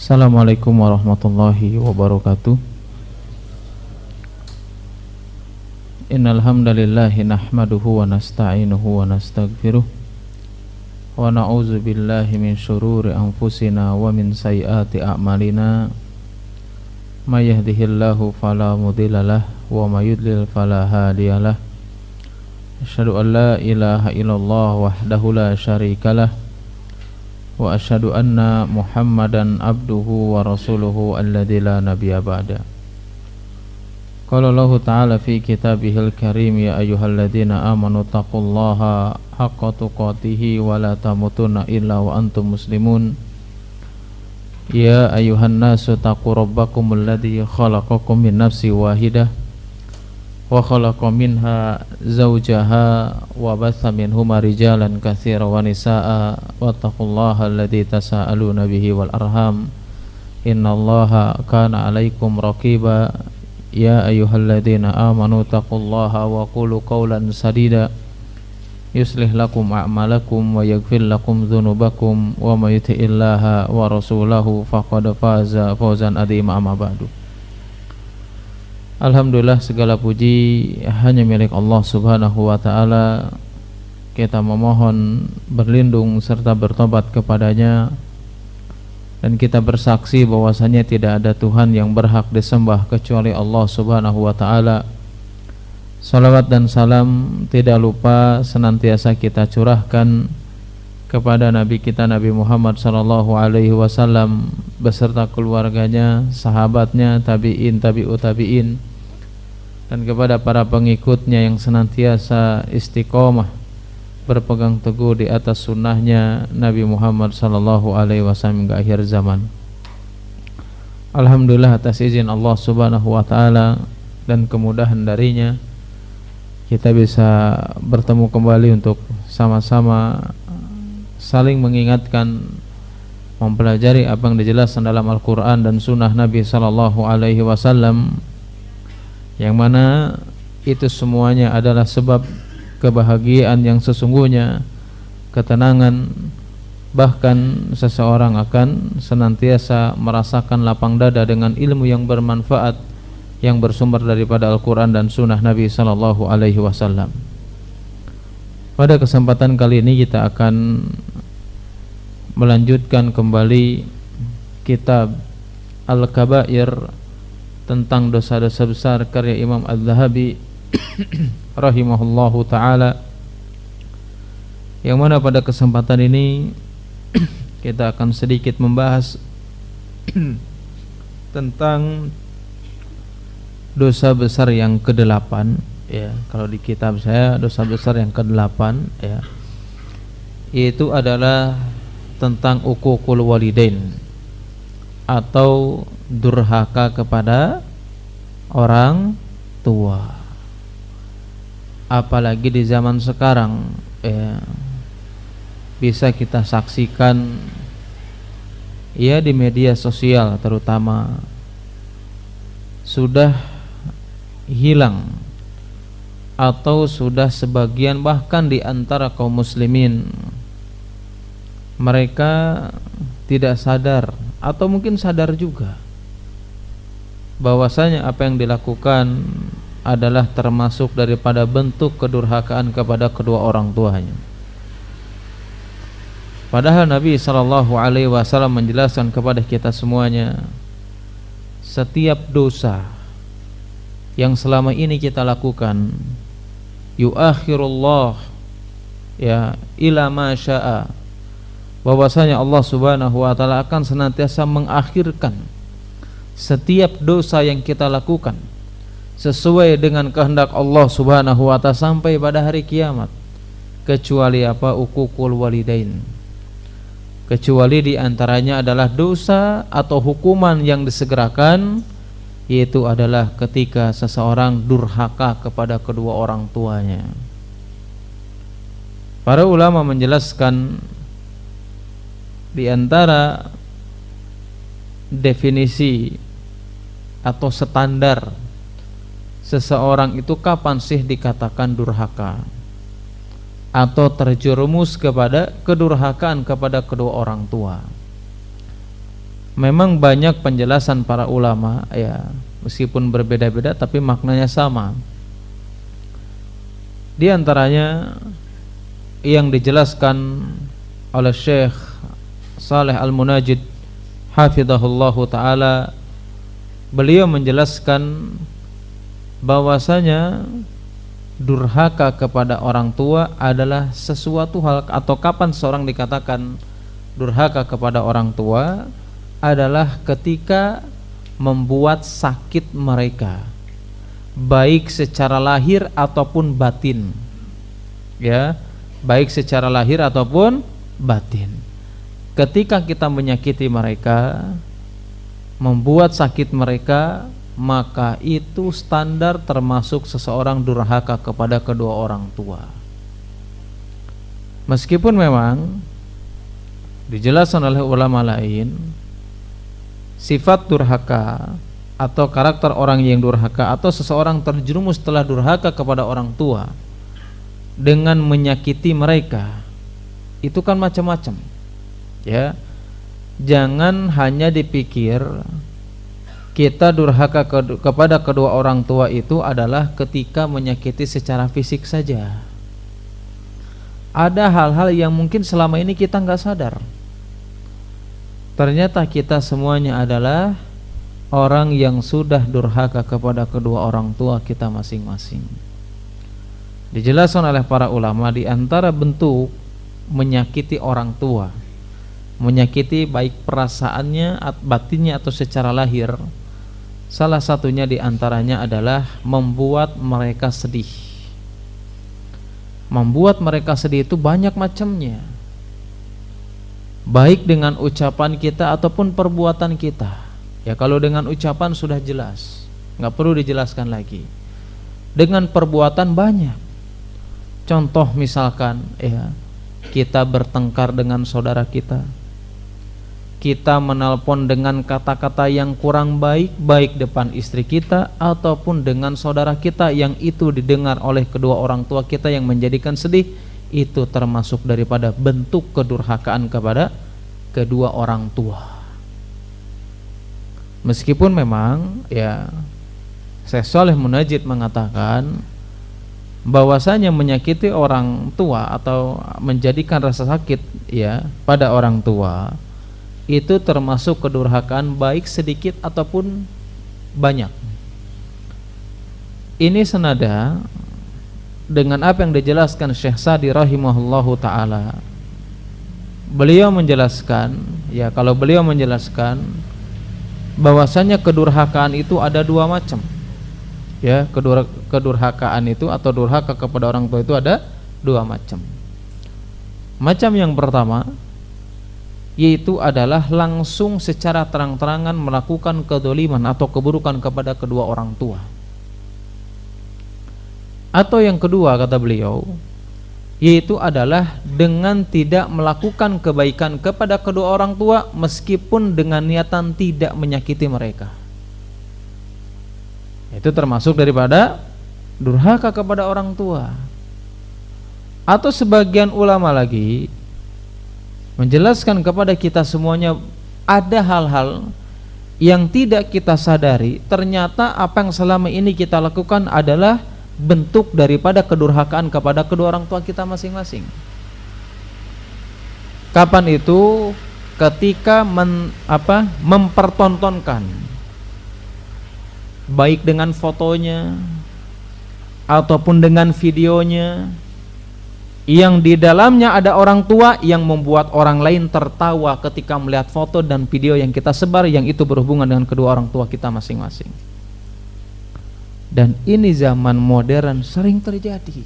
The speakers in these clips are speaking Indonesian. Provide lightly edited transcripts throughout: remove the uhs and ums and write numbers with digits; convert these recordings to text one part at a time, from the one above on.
Assalamualaikum warahmatullahi wabarakatuh. Innal hamdalillahi nahmaduhu wa nasta'inuhu wa nastaghfiruh wa na'udzu billahi min syururi anfusina wa min sayyiati a'malina. May yahdihillahu fala mudhillalah wa may yudlil fala hadiyalah. Asyhadu an la ilaha illallah wahdahu la syarikalah wa asyhadu anna Muhammadan abduhu wa rasuluhu alladzi la nabiyya ba'da. Qala Allah ta'ala fi kitabihil karim, ya ayyuhalladzina amanu taqullaha haqqa tuqatih wa la tamutunna illa wa antum muslimun. Ya ayyuhan nasu taqu rabbakumul ladzi khalaqakum min nafsin wahidah wa khalaqa minha zawjaha wa batha minhuma rijalan katsiran wa nisaa'a wattaqullaha alladzi tasaaluna bihi wal arham innallaha kana 'alaikum raqiba. Ya ayyuhalladzina amanu taqullaha wa qulu qawlan sadida yuslih lakum a'malakum wa yaghfir lakum dzunubakum wa may yuti'illaha wa rasulahu faqad faza fawzan 'azima. Amma ba'du. Alhamdulillah, segala puji hanya milik Allah Subhanahu wa ta'ala. Kita memohon berlindung serta bertobat kepadanya, dan kita bersaksi bahwasanya tidak ada Tuhan yang berhak disembah kecuali Allah Subhanahu wa ta'ala. Salawat dan salam tidak lupa senantiasa kita curahkan kepada Nabi kita Nabi Muhammad sallallahu alaihi wasallam beserta keluarganya, sahabatnya, tabi'in, tabi'ut tabi'in, dan kepada para pengikutnya yang senantiasa istiqomah berpegang teguh di atas sunnahnya Nabi Muhammad sallallahu alaihi wasallam hingga akhir zaman. Alhamdulillah, atas izin Allah Subhanahu wa ta'ala dan kemudahan darinya, kita bisa bertemu kembali untuk sama-sama saling mengingatkan, mempelajari apa yang dijelaskan dalam Al-Quran dan Sunnah Nabi Sallallahu Alaihi Wasallam, yang mana itu semuanya adalah sebab kebahagiaan yang sesungguhnya, ketenangan, bahkan seseorang akan senantiasa merasakan lapang dada dengan ilmu yang bermanfaat yang bersumber daripada Al-Quran dan Sunnah Nabi Sallallahu Alaihi Wasallam. Pada kesempatan kali ini kita akan melanjutkan kembali kitab Al-Kabair tentang dosa-dosa besar karya Imam Az-Zahabi rahimahullahu ta'ala, yang mana pada kesempatan ini kita akan sedikit membahas tentang dosa besar yang ke-8. Ya, kalau di kitab saya dosa besar yang ke-8 ya, itu adalah tentang uququl walidain atau durhaka kepada orang tua. Apalagi di zaman sekarang ya, bisa kita saksikan ya di media sosial terutama, sudah hilang atau sudah sebagian bahkan di antara kaum muslimin mereka tidak sadar atau mungkin sadar juga bahwasanya apa yang dilakukan adalah termasuk daripada bentuk kedurhakaan kepada kedua orang tuanya. Padahal Nabi sallallahu alaihi wasallam menjelaskan kepada kita semuanya, setiap dosa yang selama ini kita lakukan, yuakhirullah ya ila ma syaa, bahwasanya Allah Subhanahu wa taala akan senantiasa mengakhirkan setiap dosa yang kita lakukan sesuai dengan kehendak Allah Subhanahu wa taala sampai pada hari kiamat, kecuali apa? Uququl walidain. Kecuali di antaranya adalah dosa atau hukuman yang disegerakan, yaitu adalah ketika seseorang durhaka kepada kedua orang tuanya. Para ulama menjelaskan di antara definisi atau standar seseorang itu kapan sih dikatakan durhaka atau terjerumus kepada kedurhakaan kepada kedua orang tua. memang banyak penjelasan para ulama ya, meskipun berbeda-beda tapi maknanya sama. Di antaranya yang dijelaskan oleh Syekh Saleh Al-Munajid hafizahullahu taala, beliau menjelaskan bahwasanya durhaka kepada orang tua adalah sesuatu hal, atau kapan seorang dikatakan durhaka kepada orang tua adalah ketika membuat sakit mereka, baik secara lahir ataupun batin, ya, baik secara lahir ataupun batin. Ketika kita menyakiti mereka, membuat sakit mereka, maka itu standar termasuk seseorang durhaka kepada kedua orang tua. Meskipun memang dijelaskan oleh ulama lain, sifat durhaka atau karakter orang yang durhaka atau seseorang terjerumus setelah durhaka kepada orang tua dengan menyakiti mereka, itu kan macam-macam, ya. Jangan hanya dipikir kita durhaka kepada kedua orang tua itu adalah ketika menyakiti secara fisik saja. Ada hal-hal yang mungkin selama ini kita nggak sadar. Ternyata kita semuanya adalah orang yang sudah durhaka kepada kedua orang tua kita masing-masing. Dijelaskan oleh para ulama, di antara bentuk menyakiti orang tua, menyakiti baik perasaannya, batinnya atau secara lahir, salah satunya di antaranya adalah membuat mereka sedih. Membuat mereka sedih itu banyak macamnya, baik dengan ucapan kita ataupun perbuatan kita. Ya, kalau dengan ucapan sudah jelas, nggak perlu dijelaskan lagi. Dengan perbuatan banyak. Contoh misalkan, ya, kita bertengkar dengan saudara kita, kita menelpon dengan kata-kata yang kurang baik, baik depan istri kita ataupun dengan saudara kita, yang itu didengar oleh kedua orang tua kita yang menjadikan sedih, itu termasuk daripada bentuk kedurhakaan kepada kedua orang tua. Meskipun memang, ya, Syekh Saleh Munajid mengatakan bahwasanya menyakiti orang tua atau menjadikan rasa sakit, ya, pada orang tua itu termasuk kedurhakaan baik sedikit ataupun banyak. Ini senada dengan apa yang dijelaskan Syekh Sa'di rahimahullahu taala. Beliau menjelaskan, ya, kalau beliau menjelaskan bahwasanya kedurhakaan itu ada dua macam. Ya, kedurhakaan itu atau durhaka kepada orang tua itu ada dua macam. Macam yang pertama yaitu adalah langsung secara terang-terangan melakukan kedzaliman atau keburukan kepada kedua orang tua. Atau yang kedua, kata beliau, yaitu adalah dengan tidak melakukan kebaikan kepada kedua orang tua meskipun dengan niatan tidak menyakiti mereka. Itu termasuk daripada durhaka kepada orang tua. Atau sebagian ulama lagi menjelaskan kepada kita semuanya, ada hal-hal yang tidak kita sadari, ternyata apa yang selama ini kita lakukan adalah bentuk daripada kedurhakaan kepada kedua orang tua kita masing-masing. Kapan itu? Ketika mempertontonkan, baik dengan fotonya ataupun dengan videonya, yang di dalamnya ada orang tua yang membuat orang lain tertawa ketika melihat foto dan video yang kita sebar, yang itu berhubungan dengan kedua orang tua kita masing-masing. Dan ini zaman modern sering terjadi.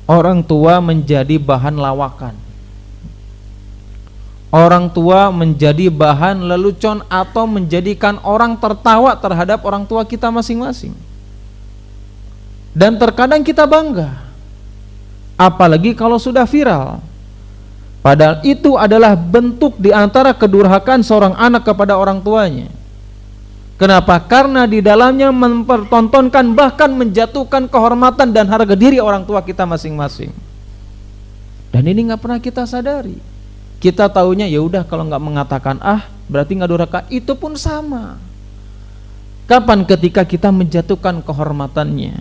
Orang tua menjadi bahan lawakan, orang tua menjadi bahan lelucon atau menjadikan orang tertawa terhadap orang tua kita masing-masing. Dan terkadang kita bangga, apalagi kalau sudah viral. Padahal itu adalah bentuk di antara kedurhakaan seorang anak kepada orang tuanya. Kenapa? Karena di dalamnya mempertontonkan, bahkan menjatuhkan kehormatan dan harga diri orang tua kita masing-masing. Dan ini nggak pernah kita sadari. Kita taunya ya udah, kalau nggak mengatakan A, berarti nggak durhaka. Itu pun sama. Kapan? Ketika kita menjatuhkan kehormatannya,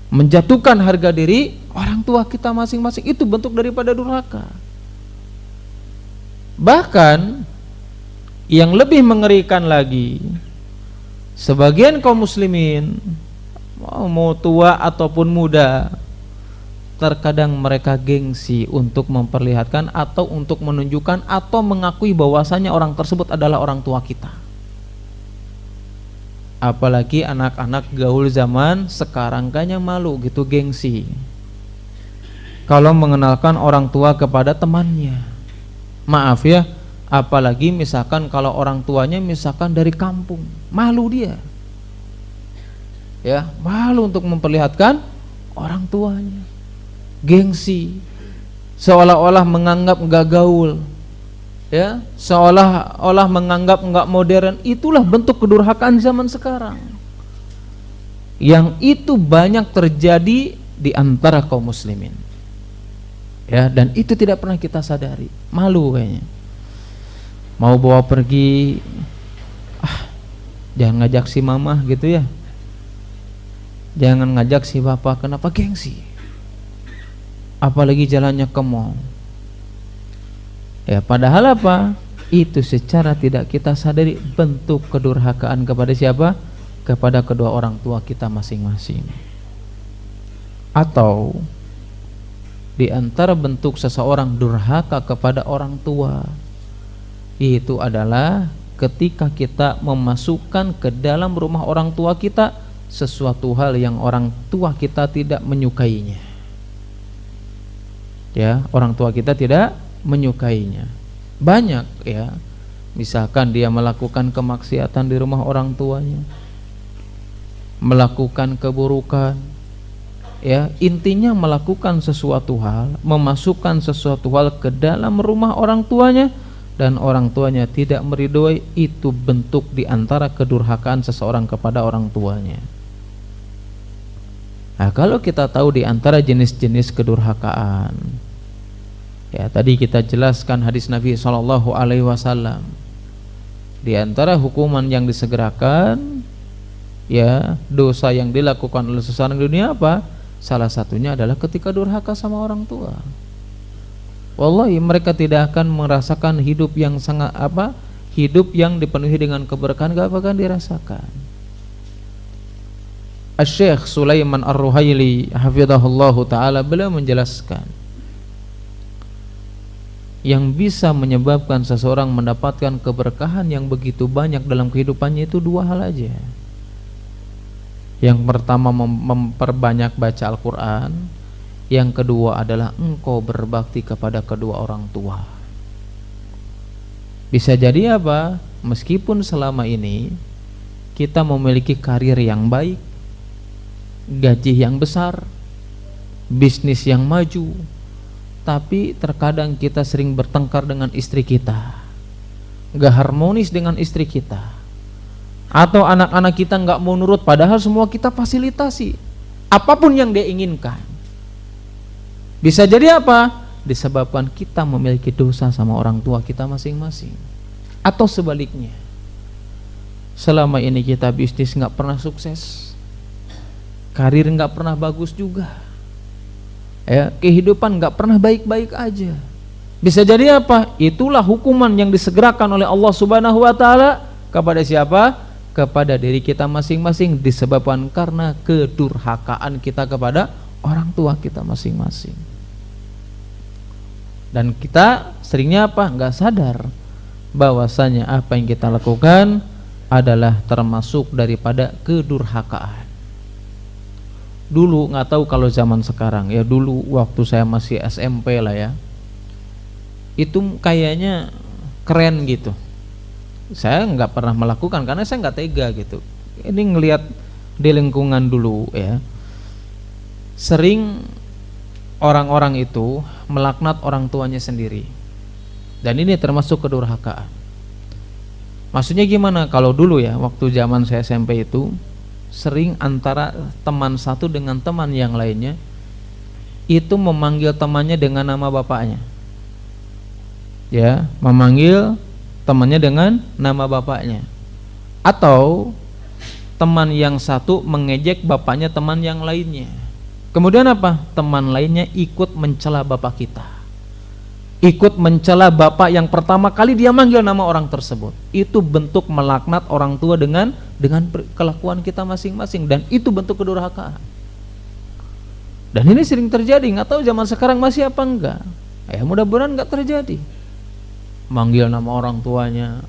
menjatuhkan harga diri orang tua kita masing-masing, itu bentuk daripada durhaka. Bahkan yang lebih mengerikan lagi, sebagian kaum muslimin mau tua ataupun muda, terkadang mereka gengsi untuk memperlihatkan atau untuk menunjukkan atau mengakui bahwasanya orang tersebut adalah orang tua kita. Apalagi anak-anak gaul zaman sekarang, kayaknya malu gitu, gengsi kalau mengenalkan orang tua kepada temannya. Maaf ya, apalagi misalkan kalau orang tuanya misalkan dari kampung, malu dia. Ya, malu untuk memperlihatkan orang tuanya. Gengsi, seolah-olah menganggap enggak gaul, ya, seolah-olah menganggap enggak modern. Itulah bentuk kedurhakaan zaman sekarang, yang itu banyak terjadi di antara kaum muslimin, ya, dan itu tidak pernah kita sadari. Malu kayaknya, mau bawa pergi, jangan ngajak si mama gitu ya, jangan ngajak si bapak. Kenapa? Gengsi. Apalagi jalannya ke mall. Ya, padahal apa? Itu secara tidak kita sadari bentuk kedurhakaan kepada siapa? Kepada kedua orang tua kita masing-masing. Atau di antara bentuk seseorang durhaka kepada orang tua, itu adalah ketika kita memasukkan ke dalam rumah orang tua kita sesuatu hal yang orang tua kita tidak menyukainya. Ya, orang tua kita tidak menyukainya. Banyak ya, misalkan dia melakukan kemaksiatan di rumah orang tuanya, melakukan keburukan, ya, intinya melakukan sesuatu hal, memasukkan sesuatu hal ke dalam rumah orang tuanya dan orang tuanya tidak meridhoi. Itu bentuk di antara kedurhakaan seseorang kepada orang tuanya. Nah, kalau kita tahu di antara jenis-jenis kedurhakaan, ya, tadi kita jelaskan hadis Nabi SAW. Di antara hukuman yang disegerakan, ya, dosa yang dilakukan oleh seseorang di dunia apa? Salah satunya adalah ketika durhaka sama orang tua. Wallahi mereka tidak akan merasakan hidup yang sangat hidup yang dipenuhi dengan keberkahan, gak akan dirasakan. Asy-Syaikh Sulaiman Ar-Ruhaili hafizahullahu taala, beliau menjelaskan yang bisa menyebabkan seseorang mendapatkan keberkahan yang begitu banyak dalam kehidupannya itu dua hal aja. Yang pertama memperbanyak baca Al-Quran, yang kedua adalah engkau berbakti kepada kedua orang tua. Bisa jadi apa? Meskipun selama ini kita memiliki karir yang baik, gaji yang besar, bisnis yang maju, tapi terkadang kita sering bertengkar dengan istri kita, gak harmonis dengan istri kita, atau anak-anak kita gak mau nurut padahal semua kita fasilitasi apapun yang dia inginkan. Bisa jadi apa? Disebabkan kita memiliki dosa sama orang tua kita masing-masing. Atau sebaliknya, selama ini kita bisnis gak pernah sukses, karir gak pernah bagus juga, ya, kehidupan gak pernah baik-baik aja. Bisa jadi apa? Itulah hukuman yang disegerakan oleh Allah Subhanahu wa taala kepada siapa? Kepada diri kita masing-masing, disebabkan karena kedurhakaan kita kepada orang tua kita masing-masing. Dan kita seringnya apa? Enggak sadar bahwasanya apa yang kita lakukan adalah termasuk daripada kedurhakaan. Dulu nggak tahu kalau zaman sekarang, ya dulu waktu saya masih SMP lah ya, itu kayaknya keren gitu. Saya nggak pernah melakukan karena saya nggak tega gitu. Ini ngelihat di lingkungan dulu ya, sering orang-orang itu melaknat orang tuanya sendiri, dan ini termasuk kedurhakaan. Maksudnya gimana? Kalau dulu ya, waktu zaman saya SMP itu sering antara teman satu dengan teman yang lainnya itu memanggil temannya dengan nama bapaknya, ya, memanggil temannya dengan nama bapaknya, atau teman yang satu mengejek bapaknya teman yang lainnya. Kemudian apa? Teman lainnya ikut mencela bapak kita, ikut mencela bapak yang pertama kali dia manggil nama orang tersebut. Itu bentuk melaknat orang tua dengan kelakuan kita masing-masing, dan itu bentuk kedurhakaan. Dan ini sering terjadi, nggak tahu zaman sekarang masih apa enggak. Ya mudah-mudahan nggak terjadi. Manggil nama orang tuanya,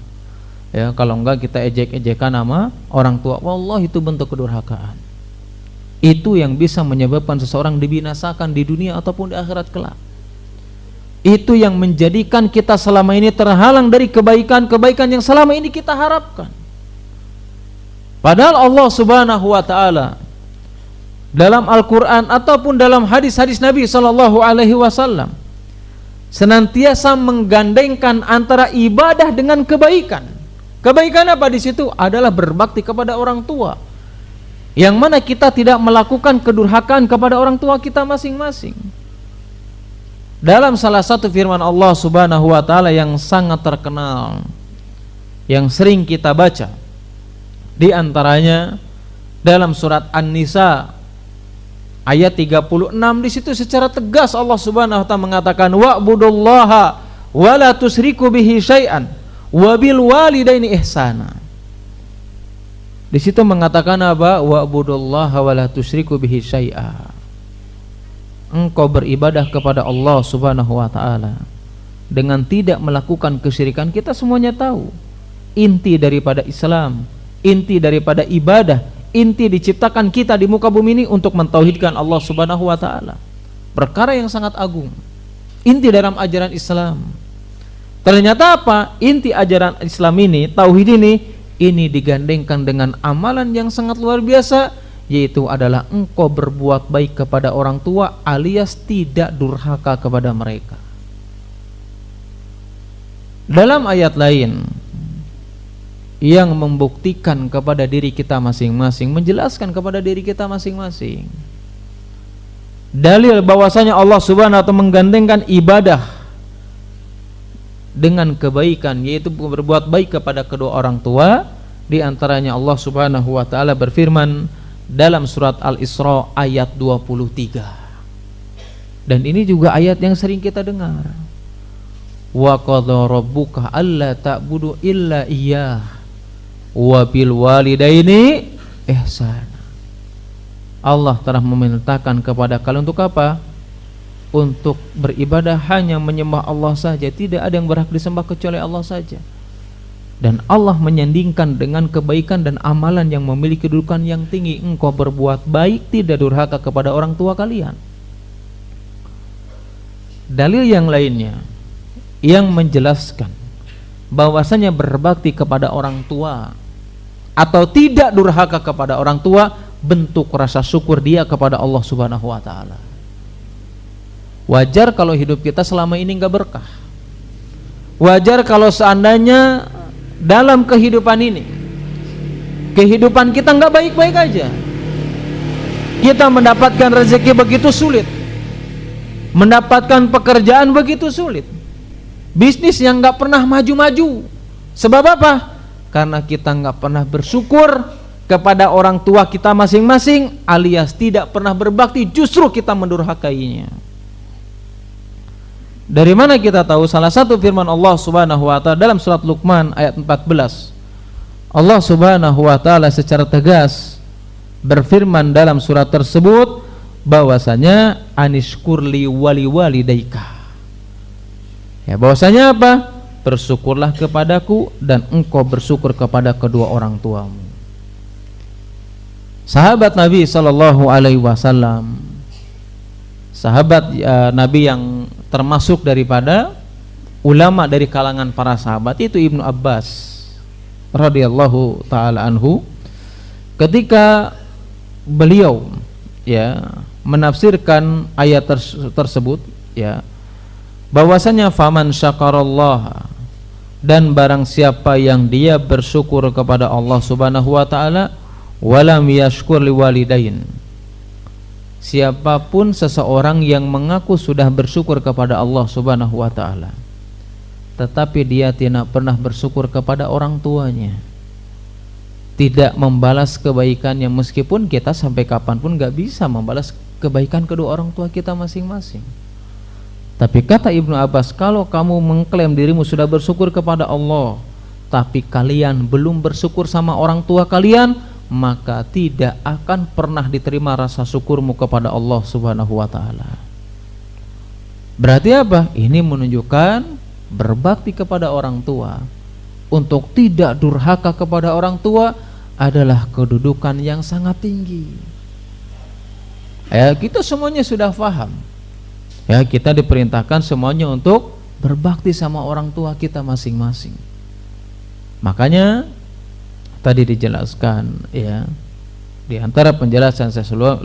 ya kalau enggak kita ejek-ejekan nama orang tua. Wallahi itu bentuk kedurhakaan. Itu yang bisa menyebabkan seseorang dibinasakan di dunia ataupun di akhirat kelak. Itu yang menjadikan kita selama ini terhalang dari kebaikan-kebaikan yang selama ini kita harapkan. Padahal Allah Subhanahu wa taala dalam Al-Qur'an ataupun dalam hadis-hadis Nabi sallallahu alaihi wasallam senantiasa menggandengkan antara ibadah dengan kebaikan. Kebaikan apa di situ? Adalah berbakti kepada orang tua. Yang mana kita tidak melakukan kedurhakaan kepada orang tua kita masing-masing. Dalam salah satu firman Allah Subhanahu wa taala yang sangat terkenal, yang sering kita baca, di antaranya dalam surat An-Nisa ayat 36, di situ secara tegas Allah Subhanahu wa taala mengatakan wa'budullaha wa la tusyriku bihi syai'an wa bil walidaini ihsana. Di situ mengatakan apa? Wa'budullaha wa la tusyriku bihi syai'a. Engkau beribadah kepada Allah Subhanahu wa taala dengan tidak melakukan kesyirikan. Kita semuanya tahu inti daripada Islam, inti daripada ibadah, inti diciptakan kita di muka bumi ini untuk mentauhidkan Allah Subhanahu wa taala. Perkara yang sangat agung, inti dalam ajaran Islam. Ternyata apa? Inti ajaran Islam ini, tauhid ini digandengkan dengan amalan yang sangat luar biasa, yaitu adalah engkau berbuat baik kepada orang tua alias tidak durhaka kepada mereka. Dalam ayat lain yang membuktikan kepada diri kita masing-masing, menjelaskan kepada diri kita masing-masing dalil bahwasanya Allah Subhanahu wa taala menggandengkan ibadah dengan kebaikan, yaitu berbuat baik kepada kedua orang tua. Di antaranya Allah Subhanahu wa taala berfirman dalam surat Al-Isra ayat 23. Dan ini juga ayat yang sering kita dengar. Wa qadha rabbuka alla ta'budu illa iyyah wa bil walidaini ihsana. Allah telah memerintahkan kepada kalian untuk apa? Untuk beribadah hanya menyembah Allah saja, tidak ada yang berhak disembah kecuali Allah saja. Dan Allah menyandingkan dengan kebaikan dan amalan yang memiliki kedudukan yang tinggi. Engkau berbuat baik, tidak durhaka kepada orang tua kalian. Dalil yang lainnya yang menjelaskan bahwasanya berbakti kepada orang tua atau tidak durhaka kepada orang tua bentuk rasa syukur dia kepada Allah Subhanahu wa taala. Wajar kalau hidup kita selama ini enggak berkah. Wajar kalau seandainya dalam kehidupan ini kehidupan kita enggak baik-baik aja. Kita mendapatkan rezeki begitu sulit, mendapatkan pekerjaan begitu sulit, bisnis yang enggak pernah maju-maju. Sebab apa? Karena kita enggak pernah bersyukur kepada orang tua kita masing-masing, alias tidak pernah berbakti, justru kita mendurhakainya. Dari mana kita tahu? Salah satu firman Allah Subhanahu wa taala dalam surat Luqman ayat 14. Allah Subhanahu wa taala secara tegas berfirman dalam surat tersebut bahwasanya anishkurli wali walidaika. Ya, bahwasanya apa? Bersyukurlah kepadaku dan engkau bersyukur kepada kedua orang tuamu. Sahabat Nabi sallallahu alaihi wasallam, sahabat Nabi yang termasuk daripada ulama dari kalangan para sahabat, itu Ibnu Abbas radhiyallahu taala anhu, ketika beliau menafsirkan ayat tersebut bahwasanya faman syakarallah, dan barang siapa yang dia bersyukur kepada Allah Subhanahu wa taala, walam yashkur liwalidain, siapapun seseorang yang mengaku sudah bersyukur kepada Allah Subhanahu wa taala tetapi dia tidak pernah bersyukur kepada orang tuanya, tidak membalas kebaikannya, meskipun kita sampai kapanpun gak bisa membalas kebaikan kedua orang tua kita masing-masing. Tapi kata Ibnu Abbas, kalau kamu mengklaim dirimu sudah bersyukur kepada Allah, tapi kalian belum bersyukur sama orang tua kalian, maka tidak akan pernah diterima rasa syukurmu kepada Allah Subhanahu wa ta'ala. Berarti apa? Ini menunjukkan berbakti kepada orang tua, untuk tidak durhaka kepada orang tua adalah kedudukan yang sangat tinggi. Ya, kita semuanya sudah paham. Ya, kita diperintahkan semuanya untuk berbakti sama orang tua kita masing-masing. Makanya tadi dijelaskan, ya, di antara penjelasan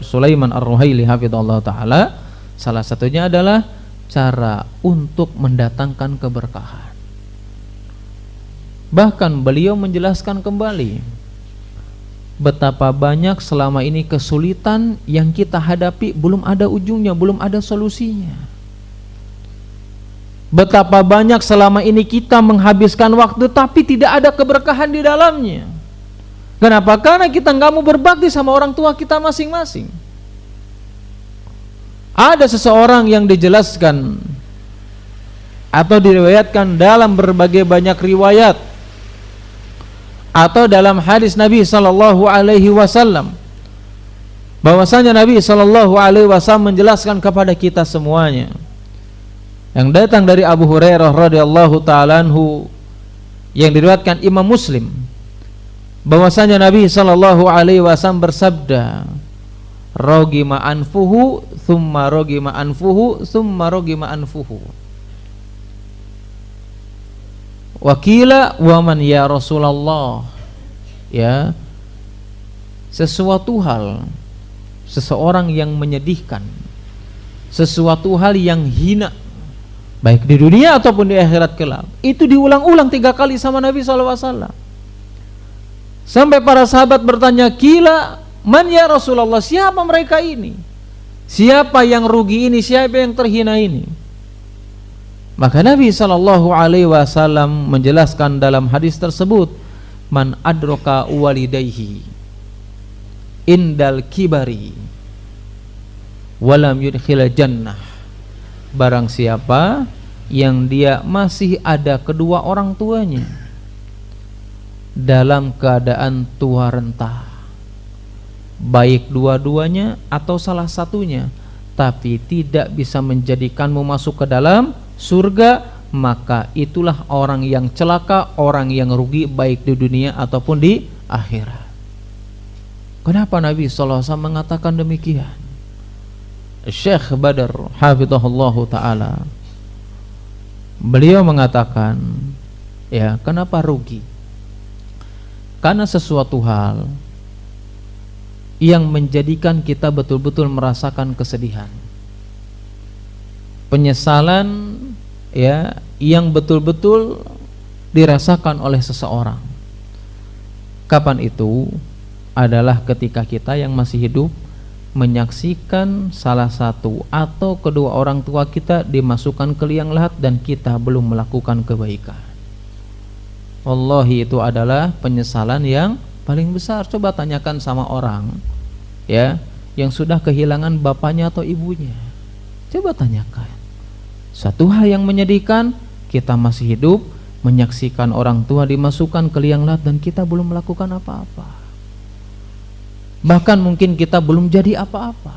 Sulaiman Ar-Ruhaili hafizallahu taala, salah satunya adalah cara untuk mendatangkan keberkahan. Bahkan beliau menjelaskan kembali betapa banyak selama ini kesulitan yang kita hadapi belum ada ujungnya, belum ada solusinya. Betapa banyak selama ini kita menghabiskan waktu tapi tidak ada keberkahan di dalamnya. Kenapa? Karena kita nggak mau berbakti sama orang tua kita masing-masing. Ada seseorang yang dijelaskan atau diriwayatkan dalam berbagai banyak riwayat atau dalam hadis Nabi sallallahu alaihi wasallam, bahwasanya Nabi sallallahu alaihi wasallam menjelaskan kepada kita semuanya, yang datang dari Abu Hurairah radhiyallahu ta'ala anhu, yang diriwayatkan Imam Muslim, bahwasanya Nabi sallallahu alaihi wasallam bersabda, rogima anfuhu thumma rogima anfuhu thumma rogima anfuhu. Wakila waman ya Rasulullah. Ya, sesuatu hal, seseorang yang menyedihkan, sesuatu hal yang hina, baik di dunia ataupun di akhirat kelak, itu diulang-ulang 3 kali sama Nabi SAW. Sampai para sahabat bertanya, kila man ya Rasulullah, siapa mereka ini? Siapa yang rugi ini? Siapa yang terhina ini? Maka Nabi SAW menjelaskan dalam hadis tersebut, man adroka walidayhi indal kibari walam yudkhil jannah. Barang siapa yang dia masih ada kedua orang tuanya dalam keadaan tua renta, baik dua-duanya atau salah satunya, tapi tidak bisa menjadikanmu masuk ke dalam surga, maka itulah orang yang celaka, orang yang rugi baik di dunia ataupun di akhirat. Kenapa Nabi SAW mengatakan demikian? Syekh Badr hafizahullahu ta'ala, beliau mengatakan, ya, kenapa rugi? Karena sesuatu hal yang menjadikan kita betul-betul merasakan kesedihan, penyesalan, ya, yang betul-betul dirasakan oleh seseorang. Kapan itu? Adalah ketika kita yang masih hidup menyaksikan salah satu atau kedua orang tua kita dimasukkan ke liang lahat dan kita belum melakukan kebaikan. Wallahi, itu adalah penyesalan yang paling besar. Coba tanyakan sama orang, ya, yang sudah kehilangan bapaknya atau ibunya. Coba tanyakan. Satu hal yang menyedihkan, kita masih hidup menyaksikan orang tua dimasukkan ke liang lahat dan kita belum melakukan apa-apa. Bahkan mungkin kita belum jadi apa-apa.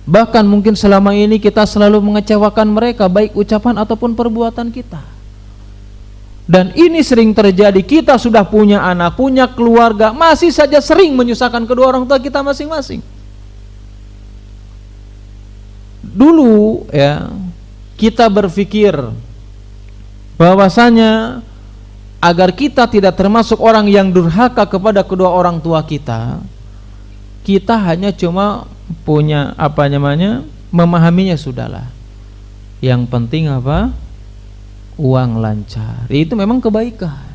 Bahkan mungkin selama ini kita selalu mengecewakan mereka, baik ucapan ataupun perbuatan kita. Dan ini sering terjadi. Kita sudah punya anak, punya keluarga, masih saja sering menyusahkan kedua orang tua kita masing-masing. Dulu, ya, kita berpikir bahwasanya agar kita tidak termasuk orang yang durhaka kepada kedua orang tua kita, kita hanya cuma punya apa namanya, memahaminya sudahlah. Yang penting apa? Uang lancar. Itu memang kebaikan.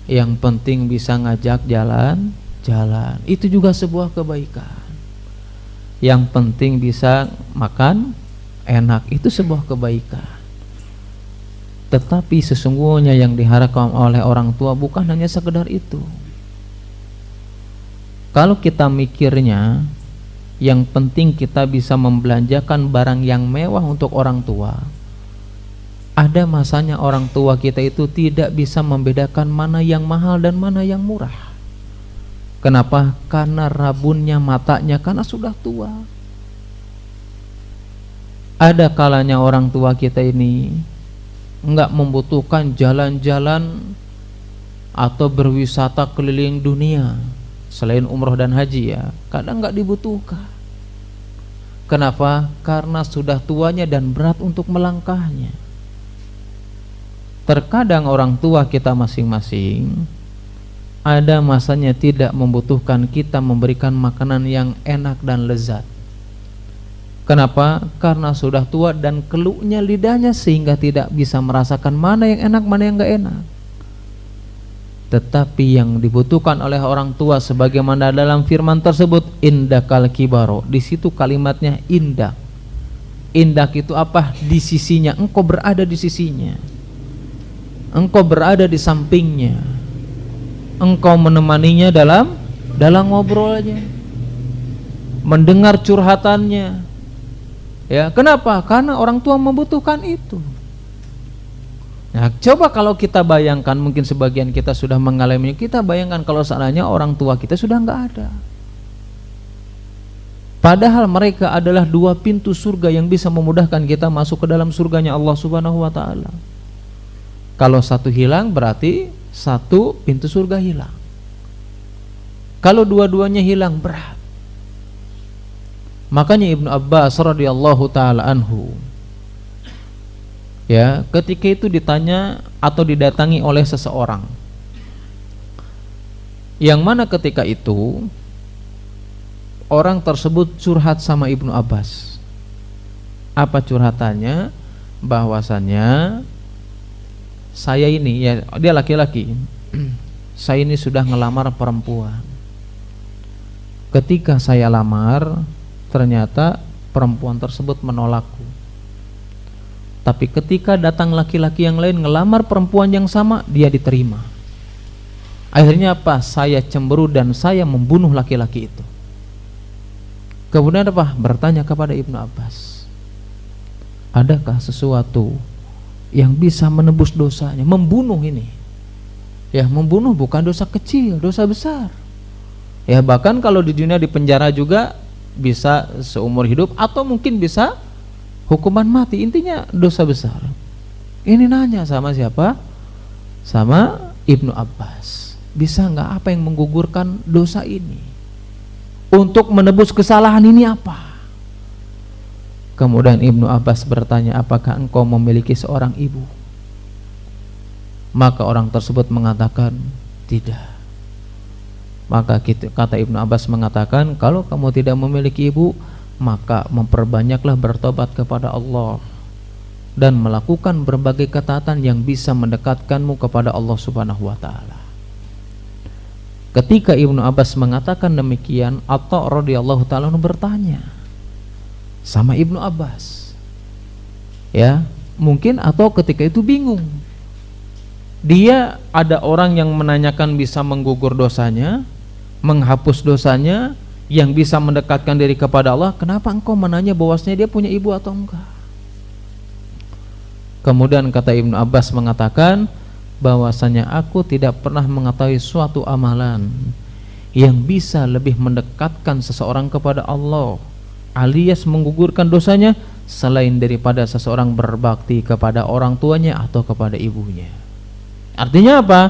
Yang penting bisa ngajak jalan-jalan. Itu juga sebuah kebaikan. Yang penting bisa makan enak, itu sebuah kebaikan. Tetapi sesungguhnya yang diharapkan oleh orang tua bukan hanya sekedar itu. Kalau kita mikirnya yang penting kita bisa membelanjakan barang yang mewah untuk orang tua, ada masanya orang tua kita itu tidak bisa membedakan mana yang mahal dan mana yang murah. Kenapa? Karena rabunnya matanya, karena sudah tua. Ada kalanya orang tua kita ini enggak membutuhkan jalan-jalan atau berwisata keliling dunia selain umroh dan haji ya, kadang enggak dibutuhkan. Kenapa? Karena sudah tuanya dan berat untuk melangkahnya. Terkadang orang tua kita masing-masing ada masanya tidak membutuhkan kita memberikan makanan yang enak dan lezat. Kenapa? Karena sudah tua dan keluhnya lidahnya sehingga tidak bisa merasakan mana yang enak, mana yang gak enak. Tetapi yang dibutuhkan oleh orang tua sebagaimana dalam firman tersebut, indakal kibaro. Di situ kalimatnya indak. Indak itu apa? Di sisinya, engkau berada di sisinya. Engkau berada di sampingnya. Engkau menemaninya dalam ngobrolnya, mendengar curhatannya. Ya, kenapa? Karena orang tua membutuhkan itu. Nah, coba kalau kita bayangkan, mungkin sebagian kita sudah mengalaminya, kita bayangkan kalau seandainya orang tua kita sudah enggak ada. Padahal mereka adalah dua pintu surga yang bisa memudahkan kita masuk ke dalam surganya Allah Subhanahu wa taala. Kalau satu hilang berarti satu pintu surga hilang. Kalau dua-duanya hilang berat. Makanya Ibnu Abbas radhiyallahu taala anhu ya, ketika itu ditanya atau didatangi oleh seseorang, yang mana ketika itu orang tersebut curhat sama Ibnu Abbas. Apa curhatannya? Bahwasannya saya ini, ya dia laki-laki, saya ini sudah ngelamar perempuan. Ketika saya lamar, ternyata perempuan tersebut menolakku. Tapi ketika datang laki-laki yang lain ngelamar perempuan yang sama, dia diterima. Akhirnya apa? Saya cemburu dan saya membunuh laki-laki itu. Kemudian apa? Bertanya kepada Ibnu Abbas, adakah sesuatu yang bisa menebus dosanya? Membunuh ini, ya membunuh bukan dosa kecil, dosa besar. Ya bahkan kalau di dunia di penjara juga bisa seumur hidup atau mungkin bisa hukuman mati. Intinya dosa besar. Ini nanya sama siapa? Sama Ibnu Abbas. Bisa nggak apa yang menggugurkan dosa ini? Untuk menebus kesalahan ini apa? Kemudian Ibnu Abbas bertanya, apakah engkau memiliki seorang ibu? Maka orang tersebut mengatakan, tidak. Maka kata Ibnu Abbas mengatakan, kalau kamu tidak memiliki ibu, maka memperbanyaklah bertobat kepada Allah dan melakukan berbagai ketaatan yang bisa mendekatkanmu kepada Allah Subhanahu wa taala. Ketika Ibnu Abbas mengatakan demikian, Atha radhiyallahu taala bertanya sama Ibnu Abbas. Ya, mungkin atau ketika itu bingung. Dia ada orang yang menanyakan bisa menggugur dosanya, menghapus dosanya, yang bisa mendekatkan diri kepada Allah. Kenapa engkau menanya bahwasanya dia punya ibu atau enggak? Kemudian kata Ibnu Abbas mengatakan bahwasanya aku tidak pernah mengetahui suatu amalan yang bisa lebih mendekatkan seseorang kepada Allah alias menggugurkan dosanya selain daripada seseorang berbakti kepada orang tuanya atau kepada ibunya. Artinya apa?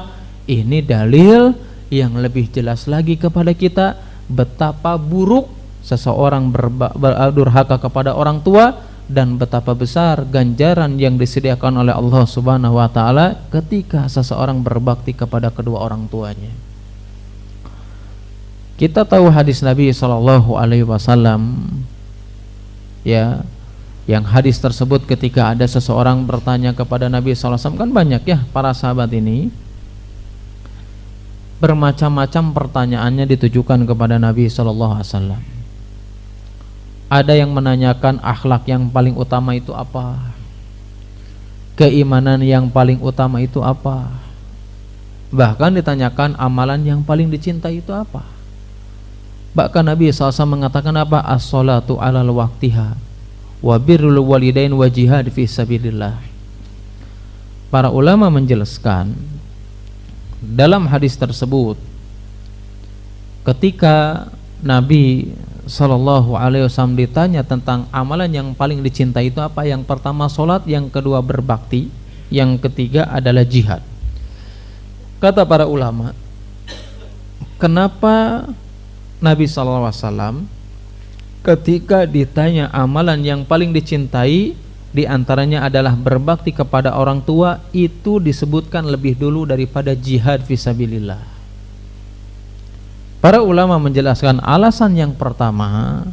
Ini dalil yang lebih jelas lagi kepada kita betapa buruk seseorang berdurhaka kepada orang tua dan betapa besar ganjaran yang disediakan oleh Allah Subhanahu wa taala ketika seseorang berbakti kepada kedua orang tuanya. Kita tahu hadis Nabi sallallahu alaihi wasallam, ya, yang hadis tersebut ketika ada seseorang bertanya kepada Nabi sallallahu alaihi wasallam, kan banyak ya para sahabat ini bermacam-macam pertanyaannya ditujukan kepada Nabi sallallahu alaihi wasallam. Ada yang menanyakan akhlak yang paling utama itu apa? keimanan yang paling utama itu apa? Bahkan ditanyakan amalan yang paling dicintai itu apa? Bahkan Nabi SAW mengatakan apa? As-salatu alal waqtiha wa birrul walidain wa jihad fi sabilillah. Para ulama menjelaskan dalam hadis tersebut, ketika Nabi SAW ditanya tentang amalan yang paling dicintai itu apa? Yang pertama sholat, yang kedua berbakti, yang ketiga adalah jihad. Kata para ulama, kenapa Nabi SAW ketika ditanya amalan yang paling dicintai, diantaranya adalah berbakti kepada orang tua, itu disebutkan lebih dulu daripada jihad fisabilillah? Para ulama menjelaskan alasan yang pertama,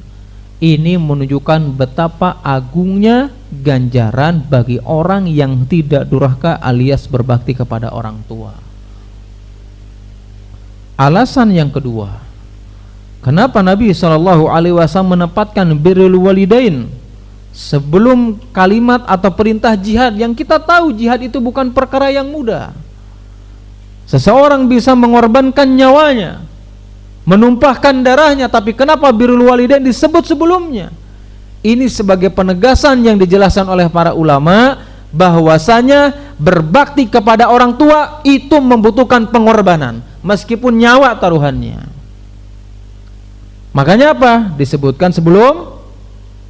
ini menunjukkan betapa agungnya ganjaran bagi orang yang tidak durhaka alias berbakti kepada orang tua. Alasan yang kedua, kenapa Nabi SAW menempatkan birrul walidain sebelum kalimat atau perintah jihad, yang kita tahu jihad itu bukan perkara yang mudah. Seseorang bisa mengorbankan nyawanya, menumpahkan darahnya, tapi kenapa birrul walidain disebut sebelumnya? Ini sebagai penegasan yang dijelaskan oleh para ulama bahwasanya berbakti kepada orang tua itu membutuhkan pengorbanan, meskipun nyawa taruhannya. Makanya apa? Disebutkan sebelum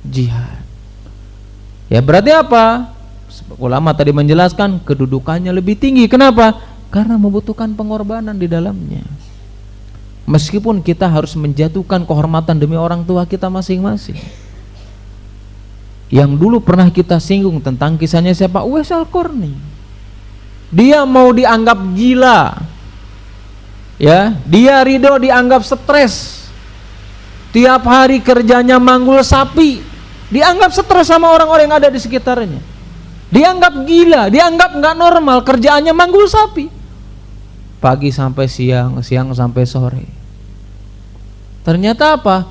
jihad. Ya berarti apa? Ulama tadi menjelaskan kedudukannya lebih tinggi. Kenapa? Karena membutuhkan pengorbanan di dalamnya. Meskipun kita harus menjatuhkan kehormatan demi orang tua kita masing-masing. Yang dulu pernah kita singgung tentang kisahnya siapa? Uwais Al-Qarni. Dia mau dianggap gila, ya, dia ridho dianggap stres, tiap hari kerjanya manggul sapi, dianggap stres sama orang-orang yang ada di sekitarnya, dianggap gila, dianggap nggak normal, kerjaannya manggul sapi, pagi sampai siang, siang sampai sore. Ternyata apa?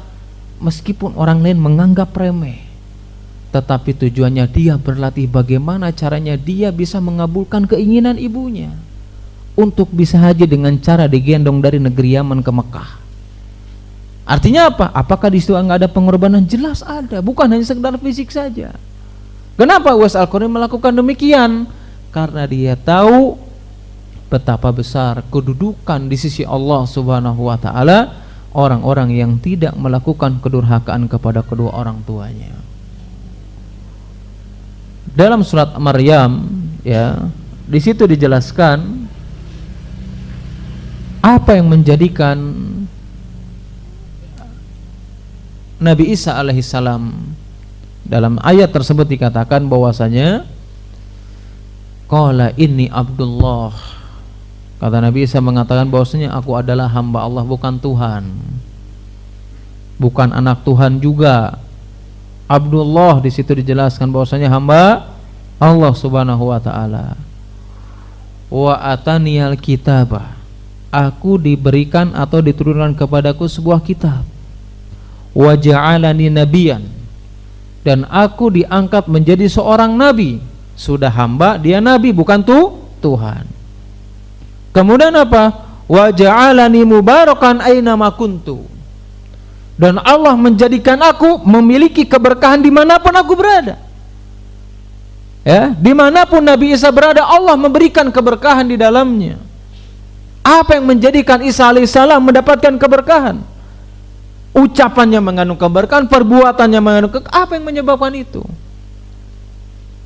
Meskipun orang lain menganggap remeh, tetapi tujuannya dia berlatih bagaimana caranya dia bisa mengabulkan keinginan ibunya untuk bisa haji dengan cara digendong dari negeri Yaman ke Mekah. Artinya apa? Apakah di situ enggak ada pengorbanan? Jelas ada, bukan hanya sekedar fisik saja. Kenapa Uwais Al-Qarni melakukan demikian? Karena dia tahu betapa besar kedudukan di sisi Allah Subhanahu wa taala orang-orang yang tidak melakukan kedurhakaan kepada kedua orang tuanya. Dalam surat Maryam, ya, di situ dijelaskan apa yang menjadikan Nabi Isa alaihissalam. Dalam ayat tersebut dikatakan bahwasanya qala inni Abdullah. Kata Nabi Isa mengatakan bahwasanya aku adalah hamba Allah, bukan Tuhan, bukan anak Tuhan juga. Abdullah di situ dijelaskan bahwasanya hamba Allah Subhanahu wa taala. Wa ataniyal kitaba, aku diberikan atau diturunkan kepadaku sebuah kitab. Wa ja'alani nabiyan, dan aku diangkat menjadi seorang nabi. Sudah hamba, dia nabi, bukan Tuhan. Kemudian apa? Wa ja'alani mubarakan aina ma kuntu, dan Allah menjadikan aku memiliki keberkahan dimanapun aku berada. Ya, dimanapun Nabi Isa berada, Allah memberikan keberkahan di dalamnya. Apa yang menjadikan Isa alaihissalam mendapatkan keberkahan? Ucapannya mengandung keberkahan, perbuatannya mengandung keberkahan. Apa yang menyebabkan itu?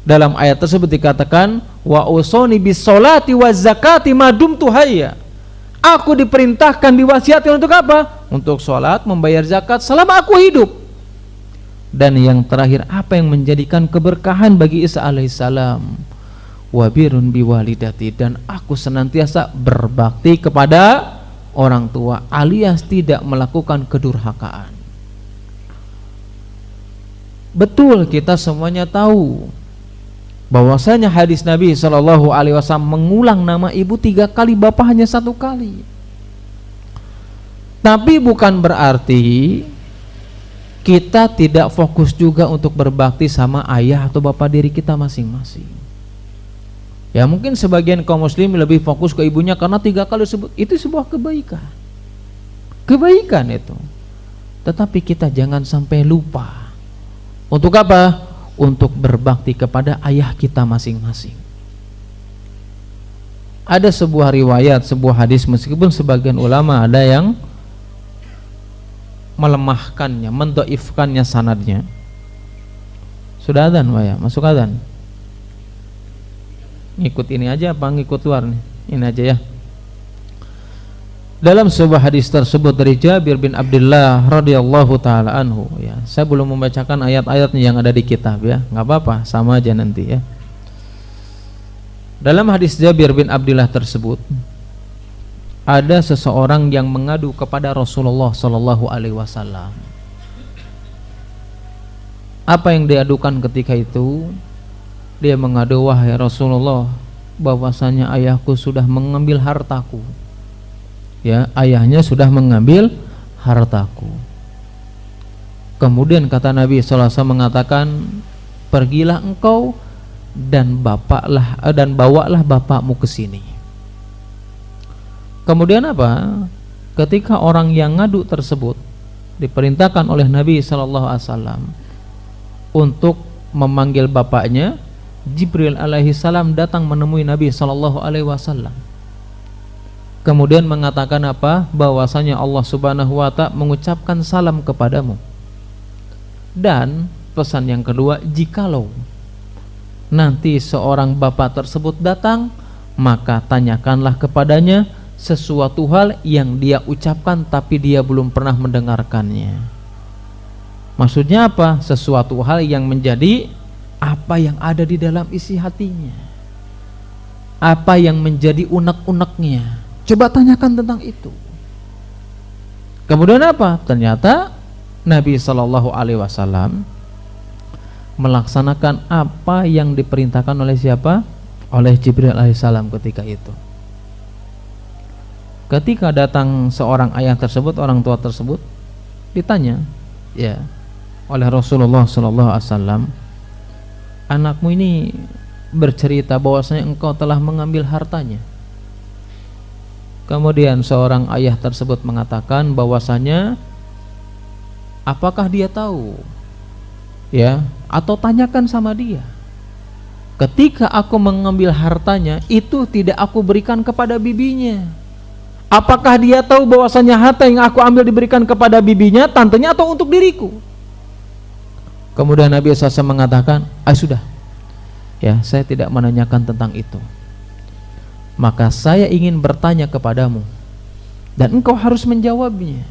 Dalam ayat tersebut dikatakan, wa usoni bis solati wa zakati madum tuhaya. Aku diperintahkan, diwasiati untuk apa? Untuk sholat, membayar zakat selama aku hidup. Dan yang terakhir, apa yang menjadikan keberkahan bagi Isa alaihissalam? Wabirun biwalidati, dan aku senantiasa berbakti kepada orang tua, alias tidak melakukan kedurhakaan. Betul, kita semuanya tahu bahwasanya hadis Nabi SAW mengulang nama ibu 3 kali, bapak hanya 1 kali. Tapi bukan berarti kita tidak fokus juga untuk berbakti sama ayah atau bapak diri kita masing-masing. Ya mungkin sebagian kaum muslim lebih fokus ke ibunya karena 3 kali sebut, itu sebuah kebaikan. Kebaikan itu. Tetapi kita jangan sampai lupa. Untuk apa? Untuk berbakti kepada ayah kita masing-masing. Ada sebuah riwayat, sebuah hadis, meskipun sebagian ulama ada yang melemahkannya, mendoifkannya sanadnya. Sudah adzan Pak ya? Masuk adzan? Ngikut ini aja apa ngikut luar nih? Ini aja ya. Dalam sebuah hadis tersebut dari Jabir bin Abdullah radhiyallahu taala anhu ya. Saya belum membacakan ayat-ayatnya yang ada di kitab ya. Enggak apa-apa, sama aja nanti ya. Dalam hadis Jabir bin Abdullah tersebut ada seseorang yang mengadu kepada Rasulullah sallallahu alaihi wasallam. Apa yang diadukan ketika itu? Dia mengadu, wahai Rasulullah, bahwasanya ayahku sudah mengambil hartaku. Ya, ayahnya sudah mengambil hartaku. Kemudian kata Nabi sallallahu alaihi wasallam mengatakan, pergilah engkau dan bawalah bapakmu ke sini. Kemudian apa? Ketika orang yang ngadu tersebut diperintahkan oleh Nabi sallallahu alaihi wasallam untuk memanggil bapaknya, Jibril alaihi salam datang menemui Nabi sallallahu alaihi wasallam. Kemudian mengatakan apa? Bahwasanya Allah Subhanahu wa taala mengucapkan salam kepadamu. Dan pesan yang kedua, jikalau nanti seorang bapak tersebut datang, maka tanyakanlah kepadanya sesuatu hal yang dia ucapkan tapi dia belum pernah mendengarkannya. Maksudnya apa? Sesuatu hal yang menjadi apa yang ada di dalam isi hatinya, apa yang menjadi unek-uneknya. Coba tanyakan tentang itu. Kemudian apa? Ternyata Nabi sallallahu alaihi wasallam melaksanakan apa yang diperintahkan oleh siapa? Oleh Jibril alaihissalam ketika itu. Ketika datang seorang ayah tersebut, orang tua tersebut, ditanya ya oleh Rasulullah sallallahu alaihi wasallam, anakmu ini bercerita bahwasanya engkau telah mengambil hartanya. Kemudian seorang ayah tersebut mengatakan bahwasanya apakah dia tahu? Ya, atau tanyakan sama dia. Ketika aku mengambil hartanya, itu tidak aku berikan kepada bibinya. Apakah dia tahu bahwasanya harta yang aku ambil diberikan kepada bibinya, tantenya, atau untuk diriku? Kemudian Nabi SAW mengatakan, sudah, ya saya tidak menanyakan tentang itu. Maka saya ingin bertanya kepadamu dan engkau harus menjawabnya.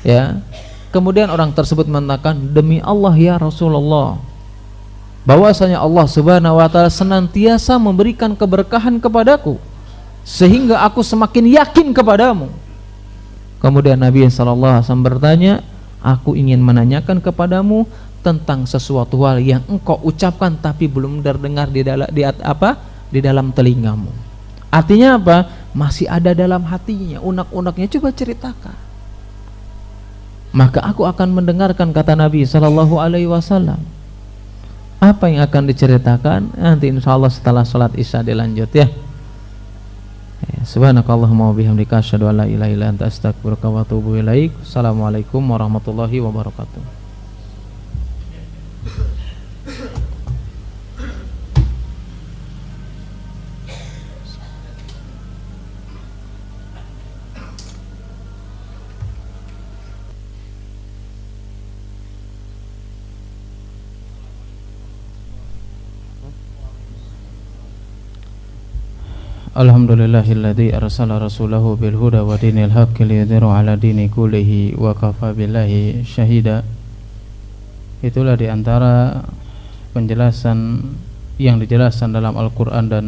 Ya. Kemudian orang tersebut mengatakan, demi Allah ya Rasulullah, bahwasanya Allah Subhanahu wa taala senantiasa memberikan keberkahan kepadaku sehingga aku semakin yakin kepadamu. Kemudian Nabi sallallahu alaihi wasallam bertanya, aku ingin menanyakan kepadamu tentang sesuatu hal yang engkau ucapkan tapi belum terdengar di dalam telingamu. Artinya apa? Masih ada dalam hatinya, unek-uneknya, coba ceritakan. Maka aku akan mendengarkan, kata Nabi sallallahu alaihi wasallam. Apa yang akan diceritakan nanti insyaallah setelah salat Isya dilanjut ya. Subhanakallahumma wa bihamdika asyhadu an la ilaha illa anta astaghfiruka wa atubu ilaik. Assalamualaikum warahmatullahi wabarakatuh. Alhamdulillahilladzi arsala rasulahu bil huda wa dinil haqqi liyudhhirahu ala dini kullihi wa kafa billahi syahida. Itulah diantara penjelasan yang dijelaskan dalam Al-Quran dan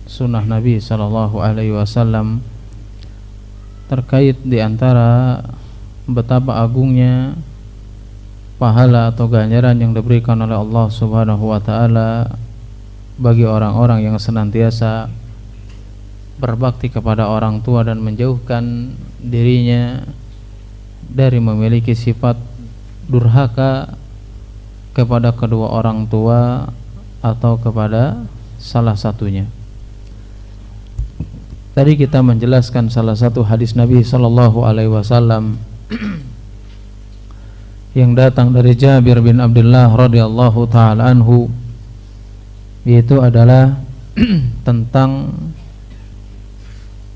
Sunnah Nabi sallallahu alaihi wasallam terkait diantara betapa agungnya pahala atau ganjaran yang diberikan oleh Allah Subhanahu wa taala bagi orang-orang yang senantiasa berbakti kepada orang tua dan menjauhkan dirinya dari memiliki sifat durhaka kepada kedua orang tua atau kepada salah satunya. Tadi kita menjelaskan salah satu hadis Nabi sallallahu alaihi wasallam yang datang dari Jabir bin Abdullah radhiyallahu taala anhu, yaitu adalah tentang